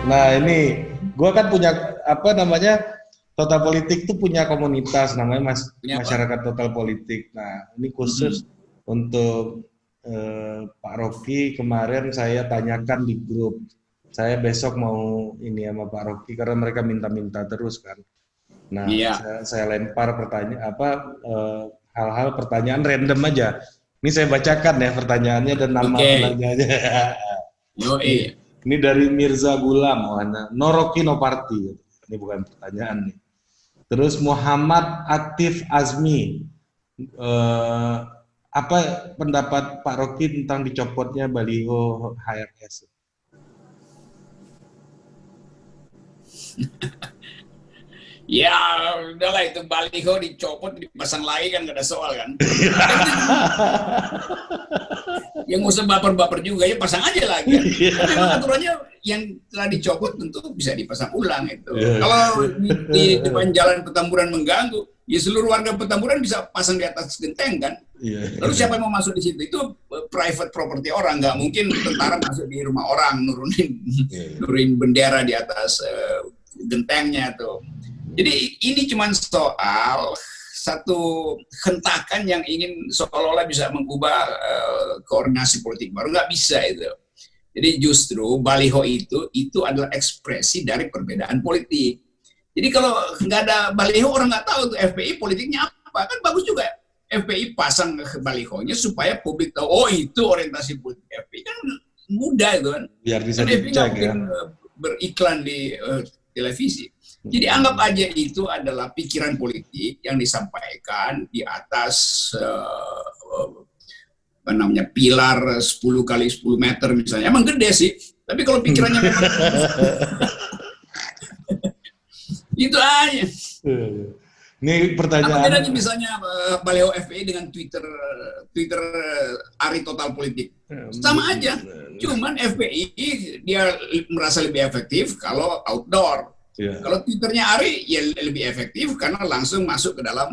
Nah ini, gue kan punya apa namanya, Total Politik tuh punya komunitas namanya Masyarakat Total Politik. Nah ini khusus untuk Pak Rocky, kemarin saya tanyakan di grup. Saya besok mau ini sama Pak Rocky karena mereka minta-minta terus kan. Nah saya lempar hal-hal pertanyaan random aja. Ini saya bacakan ya pertanyaannya dan nama penanyanya. Ini dari Mirza Gulam, no Rocky no party. Ini bukan pertanyaan nih. Terus Muhammad Atif Azmi, apa pendapat Pak Rocky tentang dicopotnya baliho HRS? Ya udahlah, itu baliho dicopot dipasang lagi kan gak ada soal kan. Yang nggak usah baper-baper juga, ya pasang aja lagi kan. Memang aturannya yang telah dicopot tentu bisa dipasang ulang itu. Kalau di depan jalan Petamburan mengganggu, ya seluruh warga Petamburan bisa pasang di atas genteng kan. Lalu siapa yang mau masuk di situ? Itu private property orang, nggak mungkin tentara masuk di rumah orang nurunin bendera di atas gentengnya tuh. Jadi ini cuma soal satu hentakan yang ingin seolah-olah bisa mengubah koordinasi politik baru, nggak bisa itu. Jadi justru baliho itu adalah ekspresi dari perbedaan politik. Jadi kalau nggak ada baliho, orang nggak tahu tuh FPI politiknya apa, kan bagus juga FPI pasang balihonya supaya publik tahu, oh itu orientasi politik FPI, kan mudah itu kan. Biar bisa dicek ya. Beriklan di televisi. Jadi anggap aja itu adalah pikiran politik yang disampaikan di atas pilar 10 kali 10 meter misalnya. Emang gede sih, tapi kalau pikirannya memang itu aja. Ini pertanyaan. Apa bedanya misalnya baliho FPI dengan Twitter Ari Total Politik? Sama aja. Cuman FPI dia merasa lebih efektif kalau outdoor. Kalau Twitternya Ari ya lebih efektif karena langsung masuk ke dalam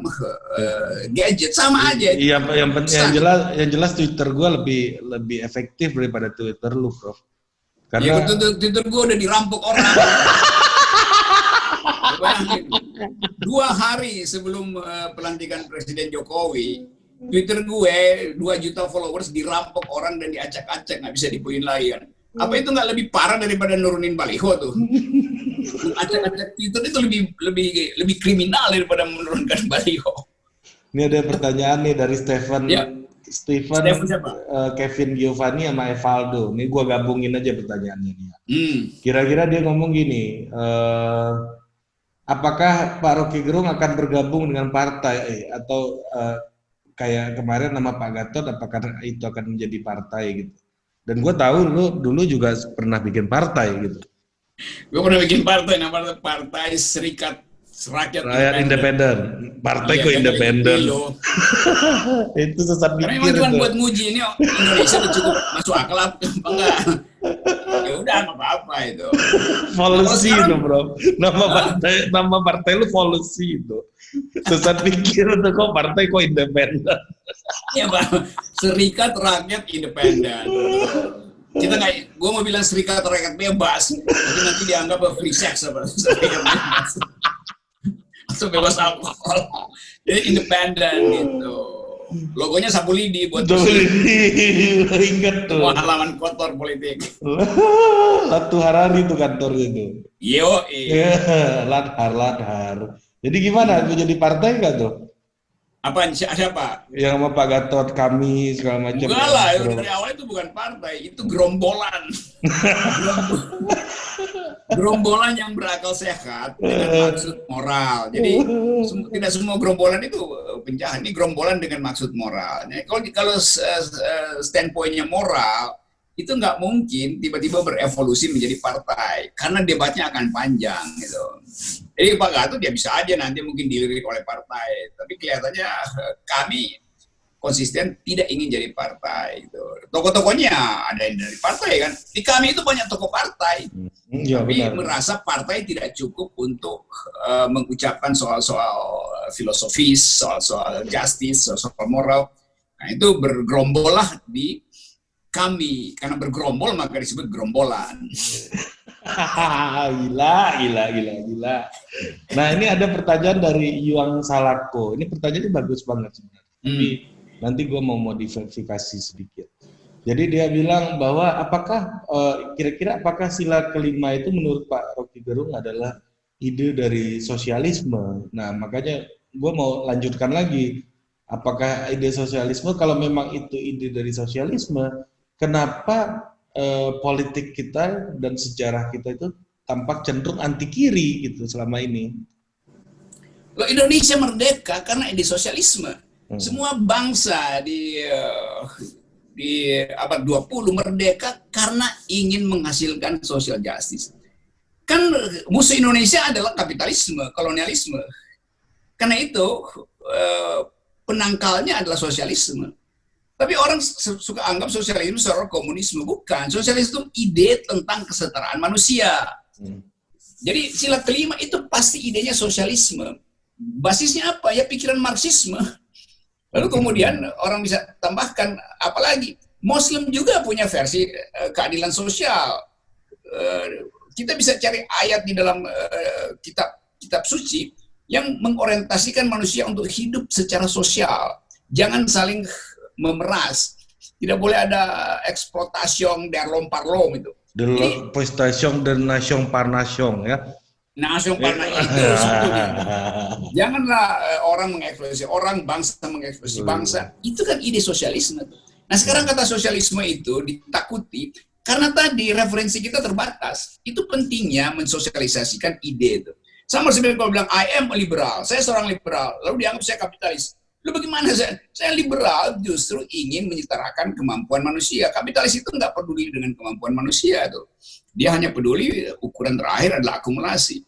gadget, sama aja. Iya, yang jelas Twitter gue lebih efektif daripada Twitter lu, Prof. Karena Twitter gue udah dirampok orang. 2 hari sebelum pelantikan Presiden Jokowi, Twitter gue 2 juta followers dirampok orang dan diacak-acak, nggak bisa dipulih lagi kan. Apa itu nggak lebih parah daripada nurunin baliho tuh? Acak-acak Twitter itu lebih kriminal daripada menurunkan baliho. Ini ada pertanyaan nih dari Stephen Kevin Giovanni sama Evaldo. Ini gua gabungin aja pertanyaannya nih. Kira-kira dia ngomong gini, apakah Pak Rocky Gerung akan bergabung dengan partai atau kayak kemarin nama Pak Gatot, apakah itu akan menjadi partai gitu? Dan gue tahu lu dulu juga pernah bikin partai gitu. Gue pernah bikin partai, namanya Partai Serikat Rakyat Independen. Partai kok independen. Itu sesat mikir. Karena memang cuma buat nguji ini Indonesia udah cukup masuk akal apa enggak. Ya udah nggak apa-apa itu. Volusi itu, Bro. Nama partai lu volusi itu. Sesat pikir tuh, kok partai kok independen. Iya, Bang. Serikat Rakyat Independen. Kita nggak, gue mau bilang Serikat Rakyat Bebas, tapi nanti dianggap free sex apa? Atau bebas alkohol. Jadi independen gitu. Logonya sapu lidi buat inget tuh. Halaman kotor politik. Latu Harani tuh kantornya tuh. Yo, Ladhar. Jadi gimana? Jadi partai nggak tuh? Apa siapa? Yang sama Pak Gatot, kami segala macam. Enggak lah, dari awal itu bukan partai, itu gerombolan. Gerombolan yang berakal sehat dengan maksud moral. Jadi tidak semua gerombolan itu penjahat. Ini gerombolan dengan maksud moral. Kalau standpointnya moral, itu nggak mungkin tiba-tiba berevolusi menjadi partai karena debatnya akan panjang gitu. Jadi Pak Gatot dia bisa aja nanti mungkin dilirik oleh partai, tapi kelihatannya kami konsisten tidak ingin jadi partai gitu. Tokoh-tokohnya ada yang dari partai kan. Di kami itu banyak tokoh partai, tapi merasa partai tidak cukup untuk mengucapkan soal-soal filosofis, soal-soal justice, soal-soal moral. Nah, itu bergerombol lah di kami, karena bergerombol maka disebut gerombolan. Gila. Nah, ini ada pertanyaan dari Yuang Salako. Ini pertanyaannya bagus banget sebenarnya. Tapi nanti gue mau modifikasi sedikit. Jadi dia bilang bahwa kira-kira apakah sila kelima itu menurut Pak Rocky Gerung adalah ide dari sosialisme? Nah, makanya gue mau lanjutkan lagi. Apakah ide sosialisme, kalau memang itu ide dari sosialisme, kenapa politik kita dan sejarah kita itu tampak cenderung anti kiri gitu selama ini? Loh, Indonesia merdeka karena ide sosialisme. Semua bangsa di abad 20 merdeka karena ingin menghasilkan social justice. Kan musuh Indonesia adalah kapitalisme, kolonialisme. Karena itu penangkalnya adalah sosialisme. Tapi orang suka anggap sosialisme secara komunisme. Bukan. Sosialisme itu ide tentang kesetaraan manusia. Jadi sila kelima itu pasti idenya sosialisme. Basisnya apa? Ya pikiran Marxisme. Lalu kemudian orang bisa tambahkan apalagi Muslim juga punya versi keadilan sosial. Kita bisa cari ayat di dalam kitab suci yang mengorientasikan manusia untuk hidup secara sosial. Jangan saling memeras. Tidak boleh ada eksploitasi der lom itu. Exploitation de nation par nation ya. Nation par nation itu sebetulnya. Janganlah orang mengeksploitasi orang, bangsa mengeksploitasi bangsa. Itu kan ide sosialisme. Nah, sekarang kata sosialisme itu ditakuti karena tadi referensi kita terbatas. Itu pentingnya mensosialisasikan ide itu. Sama seperti kalau bilang I am a liberal, saya seorang liberal, lalu dianggap saya kapitalis. Lalu bagaimana saya liberal justru ingin menyetarakan kemampuan manusia. Kapitalis itu nggak peduli dengan kemampuan manusia tuh. Dia hanya peduli ukuran terakhir adalah akumulasi.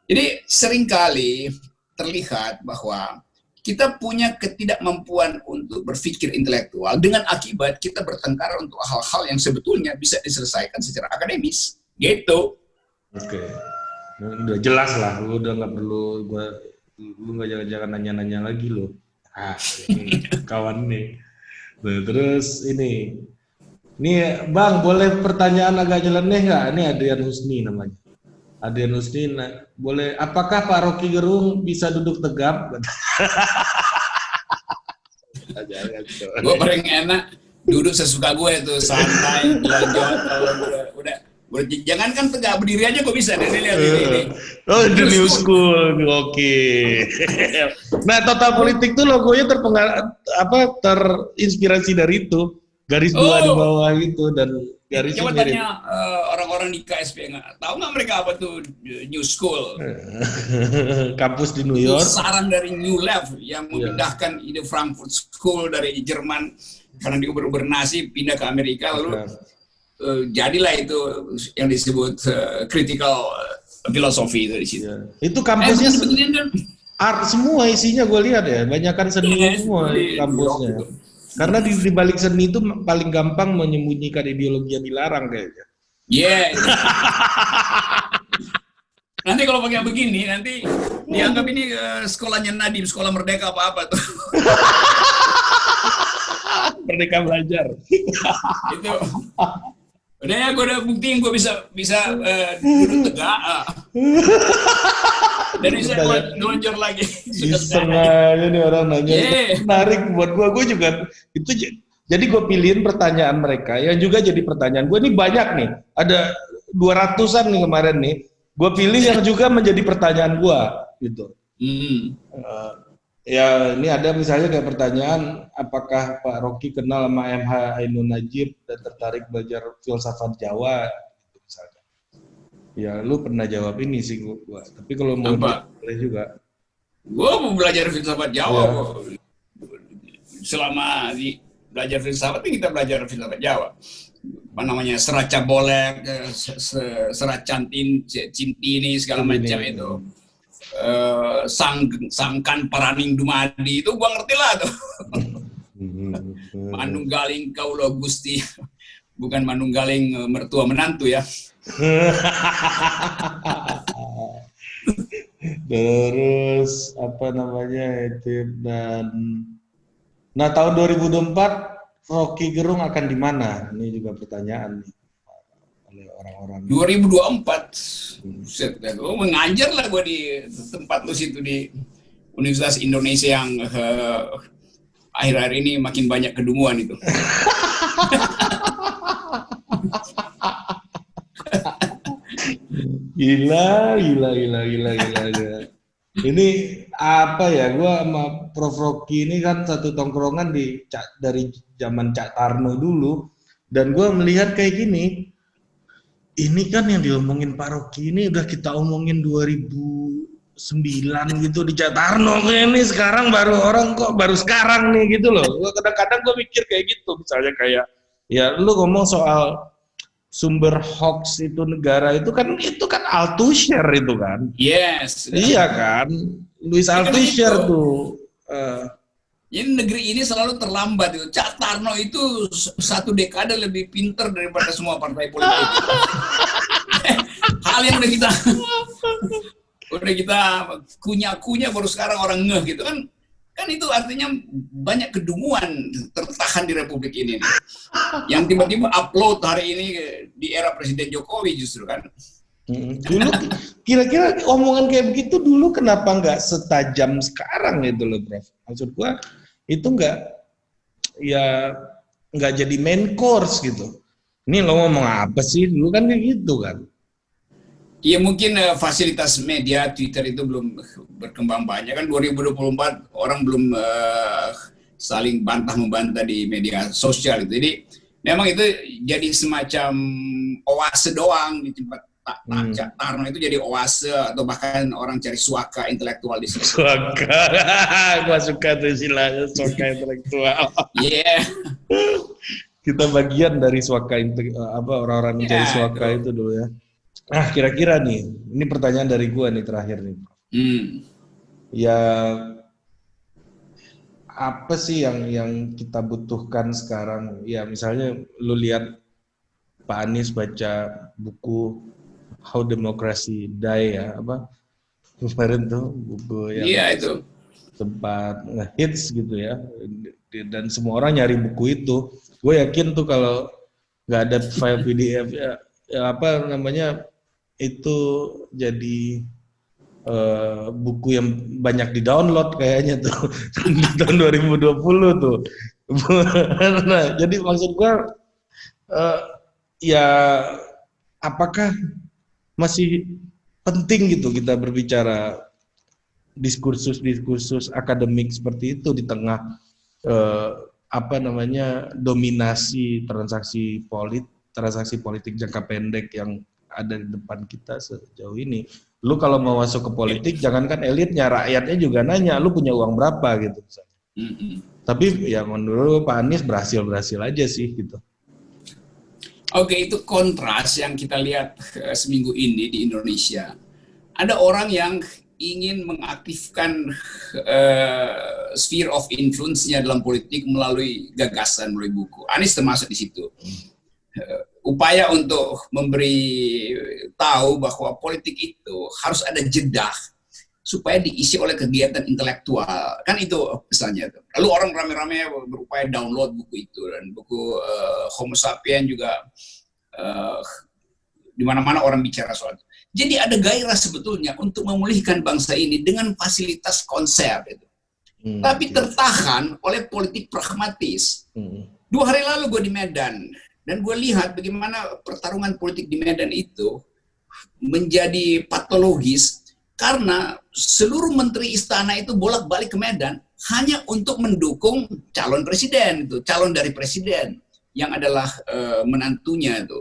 Jadi seringkali terlihat bahwa kita punya ketidakmampuan untuk berpikir intelektual dengan akibat kita bertengkar untuk hal-hal yang sebetulnya bisa diselesaikan secara akademis. Gitu. Oke. Udah jelas lah, lu udah nggak perlu lu nggak jangan nanya-nanya lagi lo. Kawan nih. Nah, terus ini Bang, boleh pertanyaan agak nyeleneh nggak? Ini Adrian Husni namanya. Adrian Husni, boleh. Apakah Pak Rocky Gerung bisa duduk tegap? Gue paling enak duduk sesuka gue itu, santai, belajar. Udah, jangankan tegak, berdiri aja gue bisa. Lihat ini. Oh, the new school, oke. Nah, Total Politik tuh logonya terinspirasi dari itu. Garis dua di bawah gitu dan garis. Coba tanya orang-orang di KSP tahu nggak mereka apa tuh New School? Kampus di New York. Saran dari New Left yang memindahkan ide Frankfurt School dari Jerman karena diuber-uber nasi pindah ke Amerika lalu jadilah itu yang disebut critical philosophy itu di situ. Itu kampusnya art semua isinya gue lihat ya, banyakkan seni semua kampusnya. Karena di balik seni itu paling gampang menyembunyikan ideologi yang dilarang kayaknya. Yeah. Nanti kalau pakai begini, nanti dianggap ini sekolahnya Nadiem, sekolah merdeka apa-apa tuh. Merdeka belajar. Itu. Udah ya, gue udah buktiin gue bisa duduk tegak. Dan bisa gue ngelonjor lagi. Setengah ini orang nanya, menarik buat gue juga itu. Jadi gue pilihin pertanyaan mereka yang juga jadi pertanyaan gue. Ini banyak nih, ada 200-an nih kemarin nih. Gue pilih yang juga menjadi pertanyaan gue, gitu. Ya ini ada misalnya kayak pertanyaan, apakah Pak Rocky kenal sama MH Ainun Najib dan tertarik belajar filsafat Jawa, gitu misalnya. Ya lu pernah jawab ini sih gua. Tapi kalau mau boleh juga. Gua mau belajar filsafat Jawa. Ya. Selama belajar filsafat kita belajar filsafat Jawa. Apa namanya, Serat Cabolek, Serat Cintini segala macam itu. Sangkan Paraning Dumadi itu gua ngerti lah tuh. Manunggaling Kaulo Gusti, bukan manunggaling mertua menantu ya. Terus apa namanya itu, dan Nah, tahun 2024 Rocky Gerung akan di mana? Ini juga pertanyaan nih oleh orang-orang. 2024, set, mengajar lah gue di tempat lu situ di Universitas Indonesia yang akhir-akhir ini makin banyak kedunguan itu. Gila. Ini apa ya? Gua sama Prof Rocky ini kan satu tongkrongan dari zaman Cak Tarno dulu, dan gua melihat kayak gini. Ini kan yang diomongin Pak Rocky ini udah kita omongin 2009 gitu di Cak Tarno, ini sekarang baru sekarang nih gitu loh. Gua kadang-kadang gua mikir kayak gitu, misalnya kayak ya lu ngomong soal sumber hoax itu negara itu kan Althusser itu kan. Yes. Iya kan, Louis Althusser tuh. Jadi negeri ini selalu terlambat. Cak Tarno itu 1 dekade lebih pinter daripada semua partai politik. Hal yang udah kita kunyah baru sekarang orang ngeh gitu kan. Kan itu artinya banyak kedunguan tertahan di Republik ini nih. Yang tiba-tiba upload hari ini di era Presiden Jokowi justru kan. Dulu kira-kira omongan kayak begitu dulu kenapa nggak setajam sekarang gitu loh, Prof? Maksud gua itu nggak jadi main course gitu. Ini lo ngomong apa sih dulu kan kayak gitu kan? Ya mungkin fasilitas media Twitter itu belum berkembang banyak kan. 2024 orang belum saling bantah-membantah di media sosial itu. Jadi memang itu jadi semacam oase doang di tempat Cak Tarno itu, jadi oase atau bahkan orang cari suaka intelektual di situ. Suaka, gua suka tuh istilahnya suaka intelektual. Iya. Yeah. Kita bagian dari suaka orang-orang yang cari suaka itu dulu ya. Nah, kira-kira nih, ini pertanyaan dari gua nih terakhir nih. Ya, apa sih yang kita butuhkan sekarang? Ya, misalnya lu lihat Pak Anies baca buku How Democracy Die ya, kemarin tuh buku yang itu sempat ngehits gitu ya, dan semua orang nyari buku itu. Gue yakin tuh kalau nggak ada file PDF itu jadi buku yang banyak di-download kayaknya tuh di tahun 2020 tuh. Nah, jadi maksud gue ya apakah masih penting gitu kita berbicara diskursus akademik seperti itu di tengah dominasi transaksi politik jangka pendek yang ada di depan kita sejauh ini. Lu kalau mau masuk ke politik, jangankan elitnya, rakyatnya juga nanya, lu punya uang berapa gitu. Tapi ya menurut Pak Anies berhasil aja sih gitu. Oke, itu kontras yang kita lihat seminggu ini di Indonesia. Ada orang yang ingin mengaktifkan sphere of influence-nya dalam politik melalui gagasan, melalui buku. Anies termasuk di situ. Upaya untuk memberi tahu bahwa politik itu harus ada jeda supaya diisi oleh kegiatan intelektual. Kan itu pesannya. Lalu orang rame-rame berupaya download buku itu, dan buku Homo Sapien juga di mana-mana orang bicara soal itu. Jadi ada gairah sebetulnya untuk memulihkan bangsa ini dengan fasilitas konser itu. Tapi tertahan oleh politik pragmatis. 2 hari lalu gue di Medan, dan gue lihat bagaimana pertarungan politik di Medan itu menjadi patologis karena seluruh menteri istana itu bolak-balik ke Medan hanya untuk mendukung calon presiden, itu calon dari presiden yang adalah menantunya itu.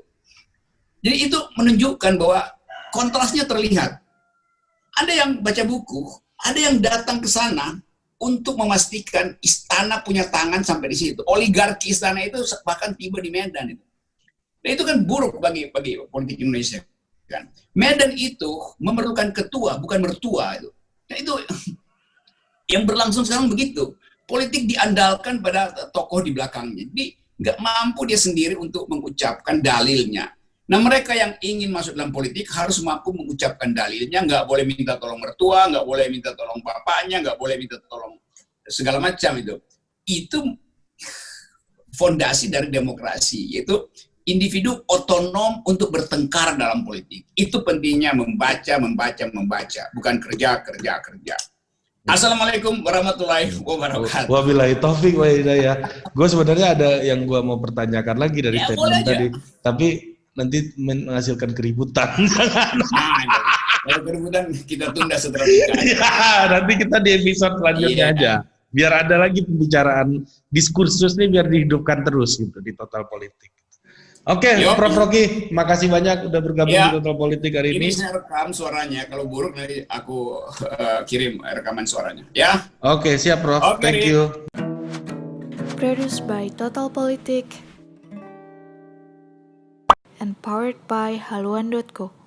Jadi itu menunjukkan bahwa kontrasnya terlihat. Ada yang baca buku, ada yang datang ke sana untuk memastikan istana punya tangan sampai di situ. Oligarki istana itu bahkan tiba di Medan itu. Nah, itu kan buruk bagi politik Indonesia. Kan? Medan itu memerlukan ketua, bukan mertua itu. Nah, itu yang berlangsung sekarang begitu. Politik diandalkan pada tokoh di belakangnya. Jadi nggak mampu dia sendiri untuk mengucapkan dalilnya. Nah, mereka yang ingin masuk dalam politik harus mampu mengucapkan dalilnya, nggak boleh minta tolong mertua, nggak boleh minta tolong bapaknya, nggak boleh minta tolong segala macam itu. itu fondasi dari demokrasi, yaitu individu otonom untuk bertengkar dalam politik. Itu pentingnya membaca, bukan kerja. Assalamualaikum warahmatullahi wabarakatuh. Wabillahi taufik wa hidayah. Gue sebenarnya ada yang gue mau pertanyakan lagi dari statement tadi, tapi nanti menghasilkan keributan. Kalau keributan kita tunda setelah nikah. Nanti kita di episode selanjutnya aja. Biar ada lagi pembicaraan diskursus nih biar dihidupkan terus gitu di Total Politik. Oke, Prof. Rocky, makasih banyak udah bergabung di Total Politik hari ini. Ini saya rekam suaranya, kalau buruk nanti aku kirim rekaman suaranya. Ya. Oke, siap Prof. Thank you. Produced by Total Politik and powered by haluan.co.